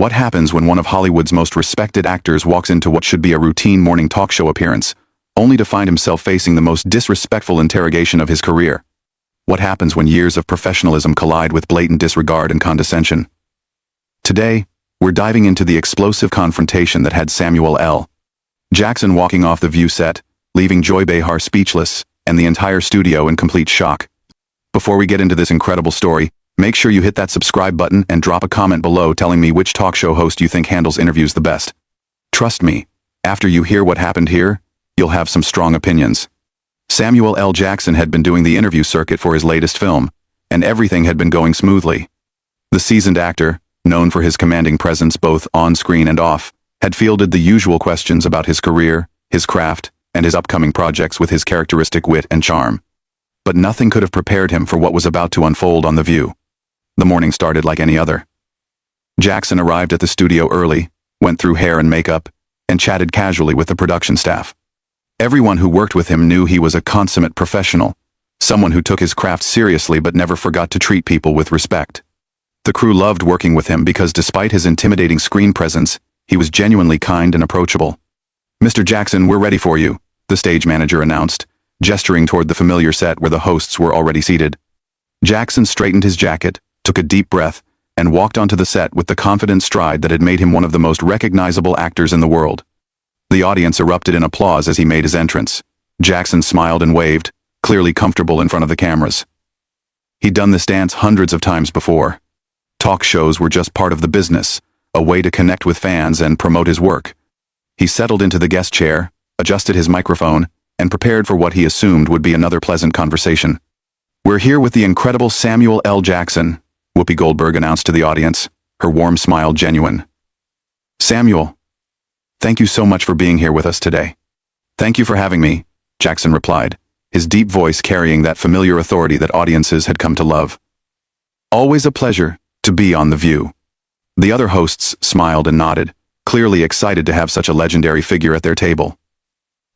What happens when one of Hollywood's most respected actors walks into what should be a routine morning talk show appearance, only to find himself facing the most disrespectful interrogation of his career? What happens when years of professionalism collide with blatant disregard and condescension? Today, we're diving into the explosive confrontation that had Samuel L. Jackson walking off the View set, leaving Joy Behar speechless, and the entire studio in complete shock. Before we get into this incredible story, make sure you hit that subscribe button and drop a comment below telling me which talk show host you think handles interviews the best. Trust me, after you hear what happened here, you'll have some strong opinions. Samuel L. Jackson had been doing the interview circuit for his latest film, and everything had been going smoothly. The seasoned actor, known for his commanding presence both on screen and off, had fielded the usual questions about his career, his craft, and his upcoming projects with his characteristic wit and charm. But nothing could have prepared him for what was about to unfold on The View. The morning started like any other. Jackson arrived at the studio early, went through hair and makeup, and chatted casually with the production staff. Everyone who worked with him knew he was a consummate professional, someone who took his craft seriously but never forgot to treat people with respect. The crew loved working with him because despite his intimidating screen presence, he was genuinely kind and approachable. "Mr. Jackson, we're ready for you," the stage manager announced, gesturing toward the familiar set where the hosts were already seated. Jackson straightened his jacket, took a deep breath, and walked onto the set with the confident stride that had made him one of the most recognizable actors in the world. The audience erupted in applause as he made his entrance. Jackson smiled and waved, clearly comfortable in front of the cameras. He'd done this dance hundreds of times before. Talk shows were just part of the business, a way to connect with fans and promote his work. He settled into the guest chair, adjusted his microphone, and prepared for what he assumed would be another pleasant conversation. "We're here with the incredible Samuel L. Jackson," Whoopi Goldberg announced to the audience, her warm smile genuine. "Samuel, thank you so much for being here with us today." "Thank you for having me," Jackson replied, his deep voice carrying that familiar authority that audiences had come to love. "Always a pleasure to be on The View." The other hosts smiled and nodded, clearly excited to have such a legendary figure at their table.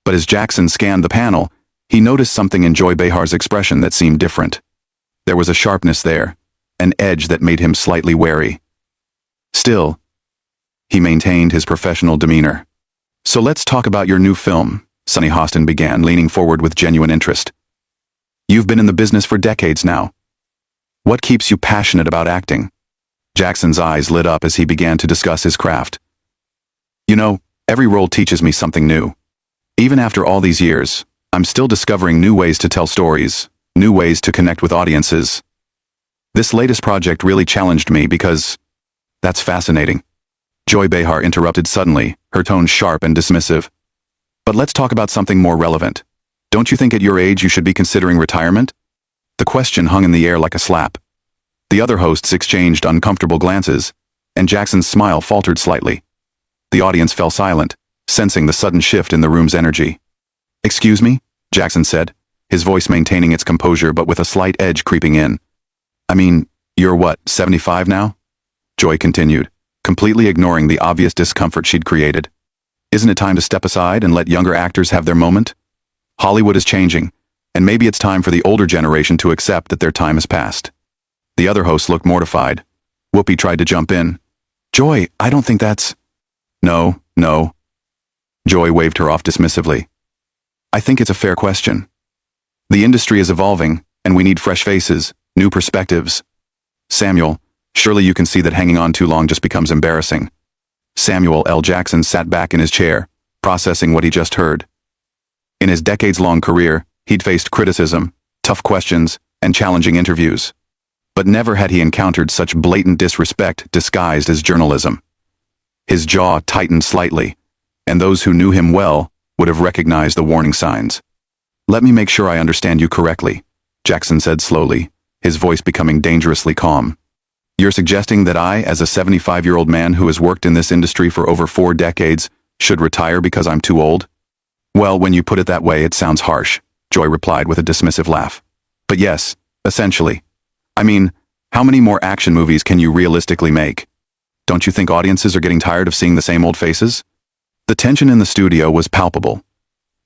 But as Jackson scanned the panel, he noticed something in Joy Behar's expression that seemed different. There was a sharpness there, an edge that made him slightly wary. Still, he maintained his professional demeanor. "So let's talk about your new film," Sunny Hostin began, leaning forward with genuine interest. "You've been in the business for decades now. What keeps you passionate about acting?" Jackson's eyes lit up as he began to discuss his craft. "You know, every role teaches me something new. Even after all these years, I'm still discovering new ways to tell stories, new ways to connect with audiences. This latest project really challenged me because..." "That's fascinating." Joy Behar interrupted suddenly, her tone sharp and dismissive. "But let's talk about something more relevant. Don't you think at your age you should be considering retirement?" The question hung in the air like a slap. The other hosts exchanged uncomfortable glances, and Jackson's smile faltered slightly. The audience fell silent, sensing the sudden shift in the room's energy. "Excuse me?" Jackson said, his voice maintaining its composure but with a slight edge creeping in. "I mean, you're what, 75 now?" Joy continued, completely ignoring the obvious discomfort she'd created. "Isn't it time to step aside and let younger actors have their moment? Hollywood is changing, and maybe it's time for the older generation to accept that their time has passed." The other host looked mortified. Whoopi tried to jump in. "Joy, I don't think that's..." No. Joy waved her off dismissively. "I think it's a fair question. The industry is evolving, and we need fresh faces, new perspectives. Samuel, surely you can see that hanging on too long just becomes embarrassing." Samuel L. Jackson sat back in his chair, processing what he just heard. In his decades-long career, he'd faced criticism, tough questions, and challenging interviews. But never had he encountered such blatant disrespect disguised as journalism. His jaw tightened slightly, and those who knew him well would have recognized the warning signs. "Let me make sure I understand you correctly," Jackson said slowly, his voice becoming dangerously calm. "You're suggesting that I, as a 75-year-old man who has worked in this industry for over 4 decades, should retire because I'm too old?" "Well, when you put it that way, it sounds harsh," Joy replied with a dismissive laugh. "But yes, essentially. I mean, how many more action movies can you realistically make? Don't you think audiences are getting tired of seeing the same old faces?" The tension in the studio was palpable.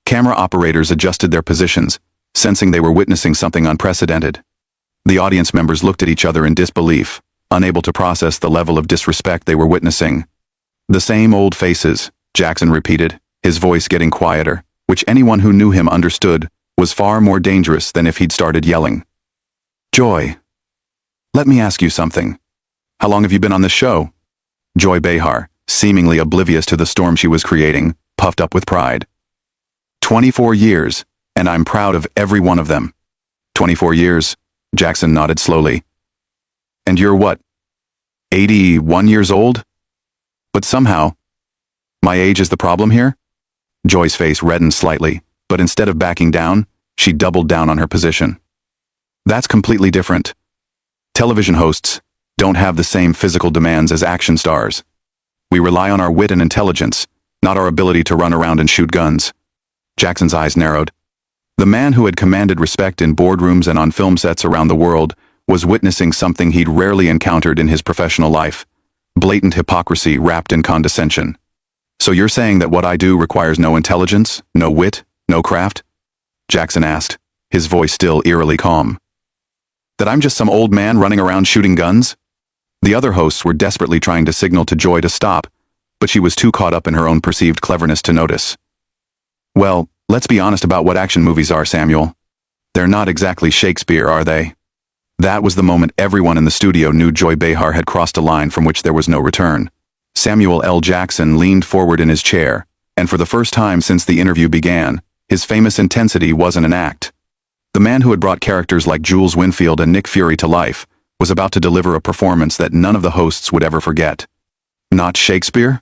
Camera operators adjusted their positions, sensing they were witnessing something unprecedented. The audience members looked at each other in disbelief, unable to process the level of disrespect they were witnessing. "The same old faces," Jackson repeated, his voice getting quieter, which anyone who knew him understood was far more dangerous than if he'd started yelling. "Joy, let me ask you something. How long have you been on this show?" Joy Behar, seemingly oblivious to the storm she was creating, puffed up with pride. 24 years, and I'm proud of every one of them." 24 years, Jackson nodded slowly. "And you're what, 81 years old? But somehow, my age is the problem here?" Joy's face reddened slightly, but instead of backing down, she doubled down on her position. "That's completely different. Television hosts don't have the same physical demands as action stars. We rely on our wit and intelligence, not our ability to run around and shoot guns." Jackson's eyes narrowed. The man who had commanded respect in boardrooms and on film sets around the world was witnessing something he'd rarely encountered in his professional life: blatant hypocrisy wrapped in condescension. "So you're saying that what I do requires no intelligence, no wit, no craft?" Jackson asked, his voice still eerily calm. "That I'm just some old man running around shooting guns?" The other hosts were desperately trying to signal to Joy to stop, but she was too caught up in her own perceived cleverness to notice. "Well, let's be honest about what action movies are, Samuel. They're not exactly Shakespeare, are they?" That was the moment everyone in the studio knew Joy Behar had crossed a line from which there was no return. Samuel L. Jackson leaned forward in his chair, and for the first time since the interview began, his famous intensity wasn't an act. The man who had brought characters like Jules Winfield and Nick Fury to life was about to deliver a performance that none of the hosts would ever forget. "Not Shakespeare?"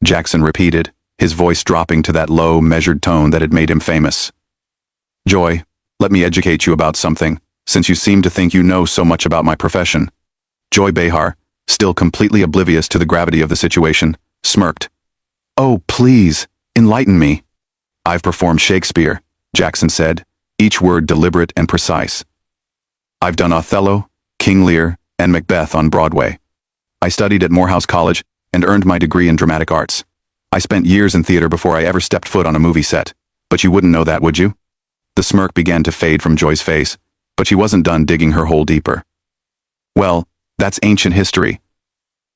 Jackson repeated, his voice dropping to that low, measured tone that had made him famous. "Joy, let me educate you about something, since you seem to think you know so much about my profession." Joy Behar, still completely oblivious to the gravity of the situation, smirked. "Oh, please, enlighten me." "I've performed Shakespeare," Jackson said, each word deliberate and precise. "I've done Othello, King Lear, and Macbeth on Broadway. I studied at Morehouse College and earned my degree in dramatic arts. I spent years in theater before I ever stepped foot on a movie set, but you wouldn't know that, would you?" The smirk began to fade from Joy's face, but she wasn't done digging her hole deeper. "Well, that's ancient history.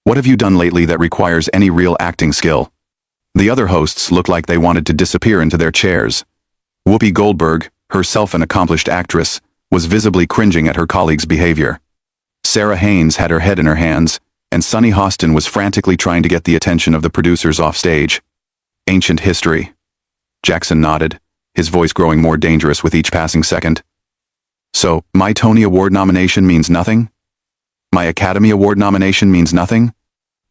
What have you done lately that requires any real acting skill?" The other hosts looked like they wanted to disappear into their chairs. Whoopi Goldberg, herself an accomplished actress, was visibly cringing at her colleagues' behavior. Sarah Haynes had her head in her hands, and Sunny Hostin was frantically trying to get the attention of the producers off stage. "Ancient history." Jackson nodded, his voice growing more dangerous with each passing second. "So, my Tony Award nomination means nothing? My Academy Award nomination means nothing?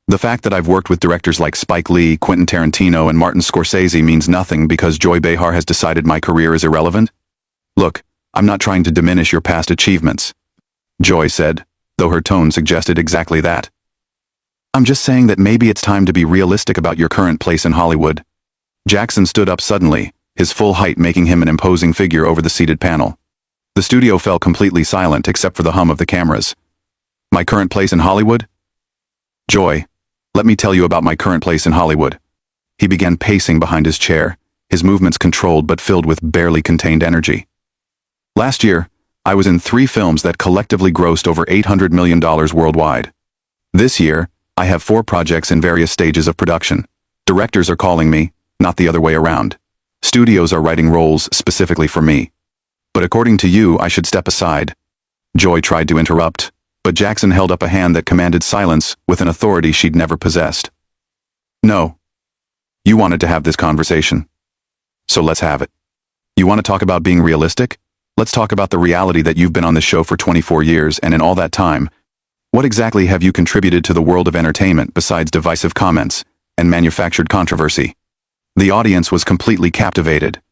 The fact that I've worked with directors like Spike Lee, Quentin Tarantino, and Martin Scorsese means nothing because Joy Behar has decided my career is irrelevant? Look, I'm not trying to diminish your past achievements," Joy said, though her tone suggested exactly that. "I'm just saying that maybe it's time to be realistic about your current place in Hollywood." Jackson stood up suddenly, his full height making him an imposing figure over the seated panel. The studio fell completely silent except for the hum of the cameras. "My current place in Hollywood? Joy, let me tell you about my current place in Hollywood." He began pacing behind his chair, his movements controlled but filled with barely contained energy. "Last year, I was in 3 films that collectively grossed over $800 million worldwide. This year, I have 4 projects in various stages of production. Directors are calling me, not the other way around. Studios are writing roles specifically for me. But according to you, I should step aside." Joy tried to interrupt, but Jackson held up a hand that commanded silence with an authority she'd never possessed. "No. You wanted to have this conversation. So let's have it. You want to talk about being realistic? Let's talk about the reality that you've been on this show for 24 years, and in all that time, what exactly have you contributed to the world of entertainment besides divisive comments and manufactured controversy?" The audience was completely captivated.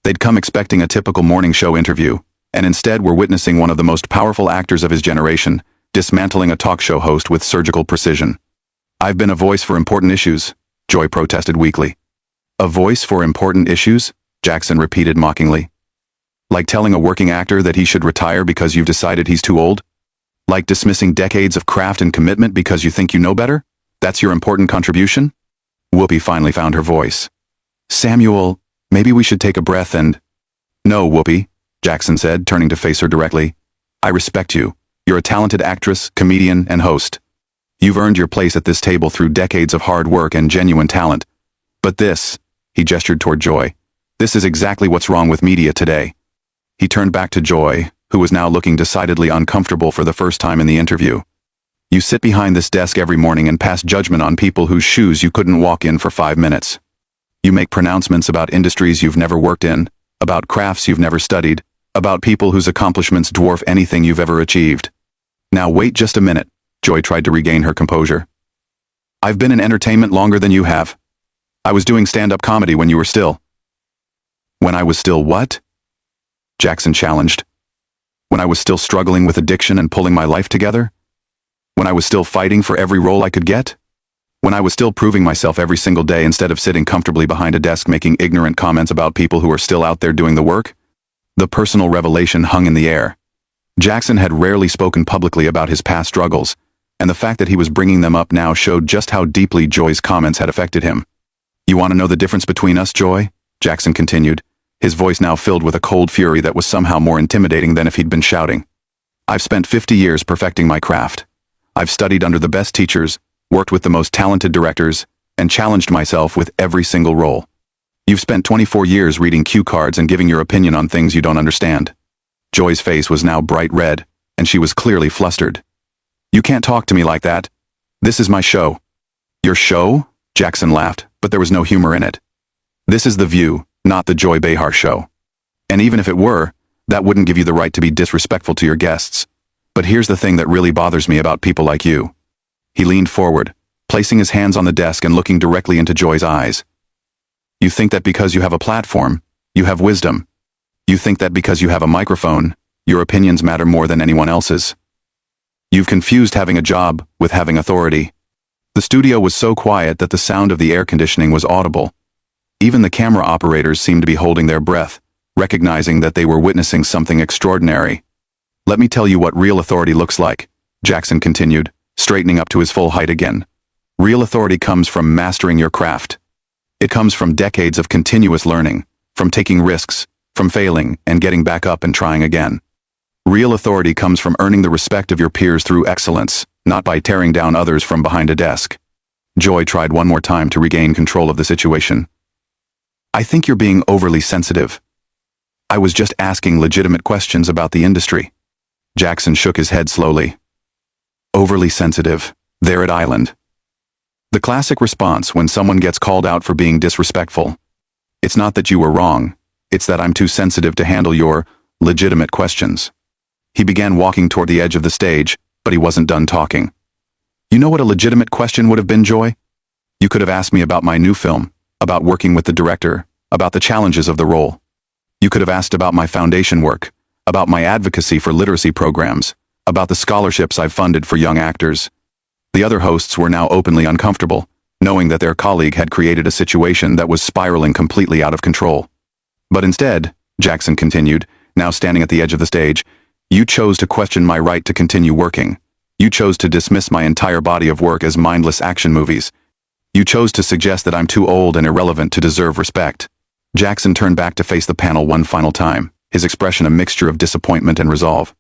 They'd come expecting a typical morning show interview, and instead were witnessing one of the most powerful actors of his generation dismantling a talk show host with surgical precision. "I've been a voice for important issues," Joy protested weakly. "A voice for important issues?" Jackson repeated mockingly. "Like telling a working actor that he should retire because you've decided he's too old? Like dismissing decades of craft and commitment because you think you know better? That's your important contribution?" Whoopi finally found her voice. "Samuel, maybe we should take a breath and—" "No, Whoopi," Jackson said, turning to face her directly. "I respect you, You're a talented actress, comedian, and host. You've earned your place at this table through decades of hard work and genuine talent. But this, he gestured toward Joy, this is exactly what's wrong with media today. He turned back to Joy, who was now looking decidedly uncomfortable for the first time in the interview. You sit behind this desk every morning and pass judgment on people whose shoes you couldn't walk in for 5 minutes. You make pronouncements about industries you've never worked in, about crafts you've never studied, about people whose accomplishments dwarf anything you've ever achieved. Now wait just a minute, Joy tried to regain her composure. I've been in entertainment longer than you have. I was doing stand-up comedy when you were still. When I was still what? Jackson challenged. When I was still struggling with addiction and pulling my life together? When I was still fighting for every role I could get? When I was still proving myself every single day instead of sitting comfortably behind a desk making ignorant comments about people who are still out there doing the work? The personal revelation hung in the air. Jackson had rarely spoken publicly about his past struggles, and the fact that he was bringing them up now showed just how deeply Joy's comments had affected him. You want to know the difference between us, Joy? Jackson continued, his voice now filled with a cold fury that was somehow more intimidating than if he'd been shouting. I've spent 50 years perfecting my craft. I've studied under the best teachers, worked with the most talented directors, and challenged myself with every single role. You've spent 24 years reading cue cards and giving your opinion on things you don't understand. Joy's face was now bright red, and she was clearly flustered. You can't talk to me like that. This is my show. Your show? Jackson laughed, but there was no humor in it. This is The View, not the Joy Behar show. And even if it were, that wouldn't give you the right to be disrespectful to your guests. But here's the thing that really bothers me about people like you. He leaned forward, placing his hands on the desk and looking directly into Joy's eyes. You think that because you have a platform, you have wisdom. You think that because you have a microphone, your opinions matter more than anyone else's. You've confused having a job with having authority. The studio was so quiet that the sound of the air conditioning was audible. Even the camera operators seemed to be holding their breath, recognizing that they were witnessing something extraordinary. Let me tell you what real authority looks like, Jackson continued, straightening up to his full height again. Real authority comes from mastering your craft. It comes from decades of continuous learning, from taking risks, from failing and getting back up and trying again. Real authority comes from earning the respect of your peers through excellence, not by tearing down others from behind a desk. Joy tried one more time to regain control of the situation. I think you're being overly sensitive. I was just asking legitimate questions about the industry. Jackson shook his head slowly. Overly sensitive, there at Island. The classic response when someone gets called out for being disrespectful. It's not that you were wrong, it's that I'm too sensitive to handle your legitimate questions. He began walking toward the edge of the stage, but he wasn't done talking. You know what a legitimate question would have been, Joy? You could have asked me about my new film, about working with the director, about the challenges of the role. You could have asked about my foundation work, about my advocacy for literacy programs, about the scholarships I've funded for young actors. The other hosts were now openly uncomfortable, knowing that their colleague had created a situation that was spiraling completely out of control. But instead, Jackson continued, now standing at the edge of the stage, you chose to question my right to continue working. You chose to dismiss my entire body of work as mindless action movies. You chose to suggest that I'm too old and irrelevant to deserve respect. Jackson turned back to face the panel one final time, his expression a mixture of disappointment and resolve.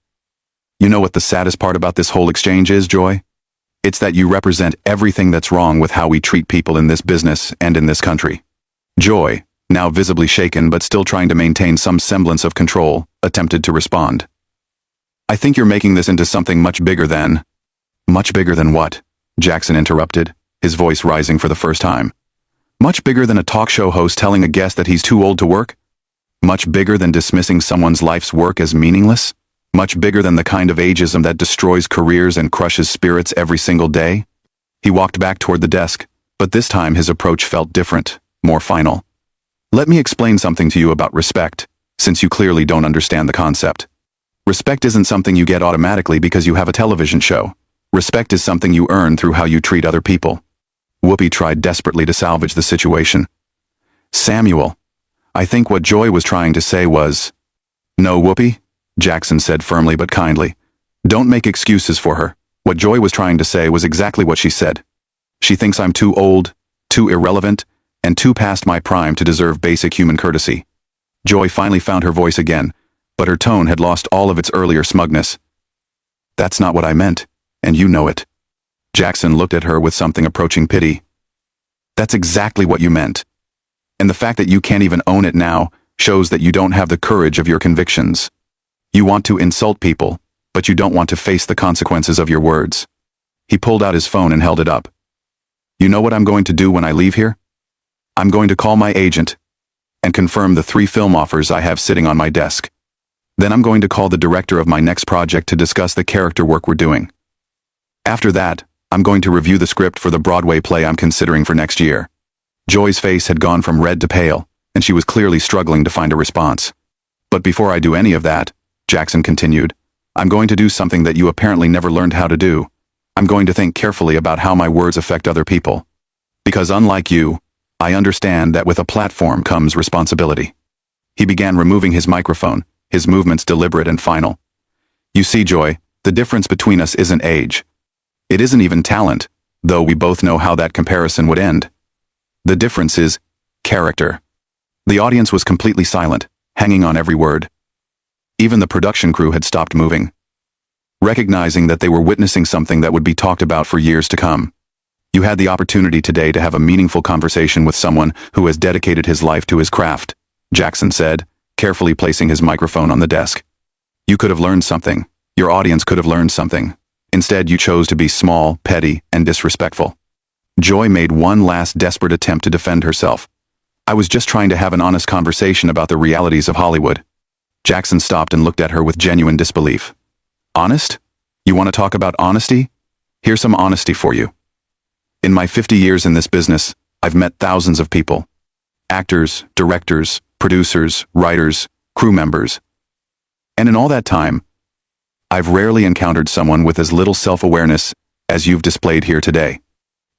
You know what the saddest part about this whole exchange is, Joy? It's that you represent everything that's wrong with how we treat people in this business and in this country. Joy, now visibly shaken but still trying to maintain some semblance of control, attempted to respond. I think you're making this into something much bigger than... Much bigger than what? Jackson interrupted, his voice rising for the first time. Much bigger than a talk show host telling a guest that he's too old to work? Much bigger than dismissing someone's life's work as meaningless? Much bigger than the kind of ageism that destroys careers and crushes spirits every single day? He walked back toward the desk, but this time his approach felt different, more final. Let me explain something to you about respect, since you clearly don't understand the concept. Respect isn't something you get automatically because you have a television show. Respect is something you earn through how you treat other people. Whoopi tried desperately to salvage the situation. Samuel, I think what Joy was trying to say was... No, Whoopi, Jackson said firmly but kindly. Don't make excuses for her. What Joy was trying to say was exactly what she said. She thinks I'm too old, too irrelevant, and too past my prime to deserve basic human courtesy. Joy finally found her voice again, but her tone had lost all of its earlier smugness. That's not what I meant, and you know it. Jackson looked at her with something approaching pity. That's exactly what you meant. And the fact that you can't even own it now shows that you don't have the courage of your convictions. You want to insult people, but you don't want to face the consequences of your words. He pulled out his phone and held it up. You know what I'm going to do when I leave here? I'm going to call my agent and confirm the 3 film offers I have sitting on my desk. Then I'm going to call the director of my next project to discuss the character work we're doing. After that, I'm going to review the script for the Broadway play I'm considering for next year. Joy's face had gone from red to pale, and she was clearly struggling to find a response. But before I do any of that, Jackson continued, I'm going to do something that you apparently never learned how to do. I'm going to think carefully about how my words affect other people. Because unlike you, I understand that with a platform comes responsibility. He began removing his microphone, his movements deliberate and final. You see, Joy, the difference between us isn't age. It isn't even talent, though we both know how that comparison would end. The difference is character. The audience was completely silent, hanging on every word. Even the production crew had stopped moving, recognizing that they were witnessing something that would be talked about for years to come. You had the opportunity today to have a meaningful conversation with someone who has dedicated his life to his craft, Jackson said, carefully placing his microphone on the desk. You could have learned something. Your audience could have learned something. Instead, you chose to be small, petty, and disrespectful. Joy made one last desperate attempt to defend herself. I was just trying to have an honest conversation about the realities of Hollywood. Jackson stopped and looked at her with genuine disbelief. Honest? You want to talk about honesty? Here's some honesty for you. In my 50 years in this business, I've met thousands of people. Actors, directors, producers, writers, crew members. And in all that time, I've rarely encountered someone with as little self-awareness as you've displayed here today.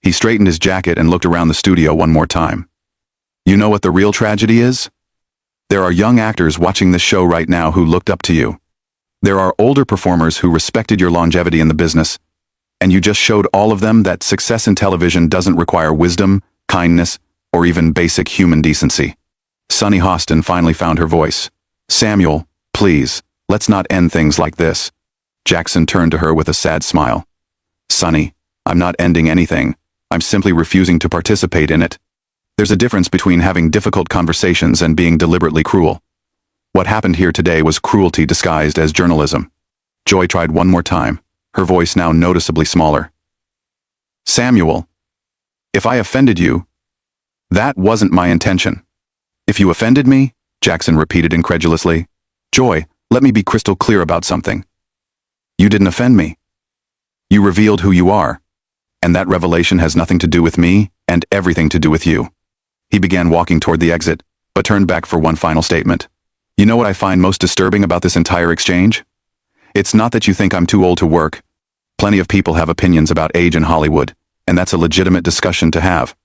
He straightened his jacket and looked around the studio one more time. You know what the real tragedy is? There are young actors watching this show right now who looked up to you. There are older performers who respected your longevity in the business, and you just showed all of them that success in television doesn't require wisdom, kindness, or even basic human decency. Sunny Hostin finally found her voice. Samuel, please, let's not end things like this. Jackson turned to her with a sad smile. Sunny, I'm not ending anything. I'm simply refusing to participate in it. There's a difference between having difficult conversations and being deliberately cruel. What happened here today was cruelty disguised as journalism. Joy tried one more time, her voice now noticeably smaller. Samuel, if I offended you, that wasn't my intention. If you offended me, Jackson repeated incredulously. Joy, let me be crystal clear about something. You didn't offend me. You revealed who you are, and that revelation has nothing to do with me and everything to do with you. He began walking toward the exit, but turned back for one final statement. You know what I find most disturbing about this entire exchange? It's not that you think I'm too old to work. Plenty of people have opinions about age in Hollywood, and that's a legitimate discussion to have.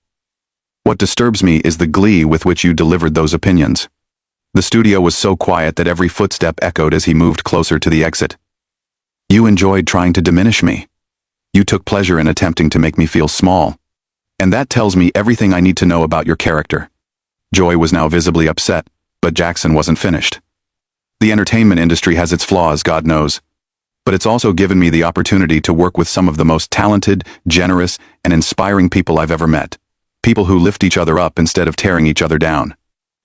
What disturbs me is the glee with which you delivered those opinions. The studio was so quiet that every footstep echoed as he moved closer to the exit. You enjoyed trying to diminish me. You took pleasure in attempting to make me feel small. And that tells me everything I need to know about your character. Joy was now visibly upset, but Jackson wasn't finished. The entertainment industry has its flaws, God knows. But it's also given me the opportunity to work with some of the most talented, generous, and inspiring people I've ever met. People who lift each other up instead of tearing each other down.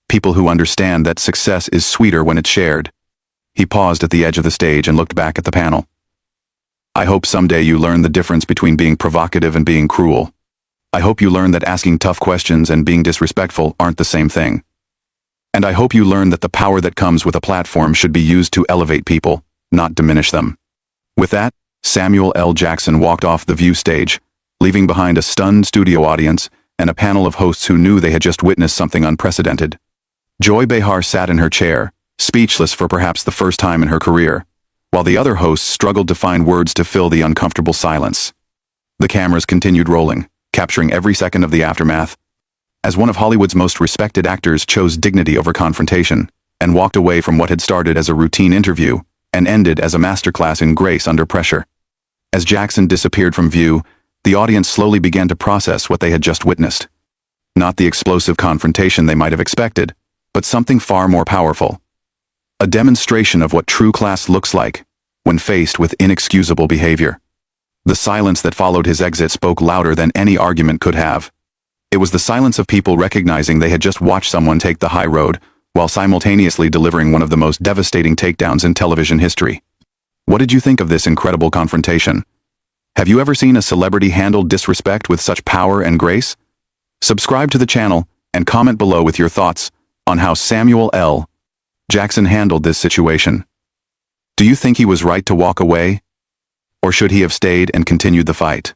People who understand that success is sweeter when it's shared. He paused at the edge of the stage and looked back at the panel. I hope someday you learn the difference between being provocative and being cruel. I hope you learn that asking tough questions and being disrespectful aren't the same thing. And I hope you learn that the power that comes with a platform should be used to elevate people, not diminish them. With that, Samuel L. Jackson walked off the View stage, leaving behind a stunned studio audience and a panel of hosts who knew they had just witnessed something unprecedented. Joy Behar sat in her chair, speechless for perhaps the first time in her career, while the other hosts struggled to find words to fill the uncomfortable silence. The cameras continued rolling, capturing every second of the aftermath, as one of Hollywood's most respected actors chose dignity over confrontation and walked away from what had started as a routine interview and ended as a masterclass in grace under pressure. As Jackson disappeared from view, the audience slowly began to process what they had just witnessed. Not the explosive confrontation they might have expected, but something far more powerful. A demonstration of what true class looks like, when faced with inexcusable behavior. The silence that followed his exit spoke louder than any argument could have. It was the silence of people recognizing they had just watched someone take the high road, while simultaneously delivering one of the most devastating takedowns in television history. What did you think of this incredible confrontation? Have you ever seen a celebrity handle disrespect with such power and grace? Subscribe to the channel and comment below with your thoughts on how Samuel L. Jackson handled this situation. Do you think he was right to walk away? Or should he have stayed and continued the fight?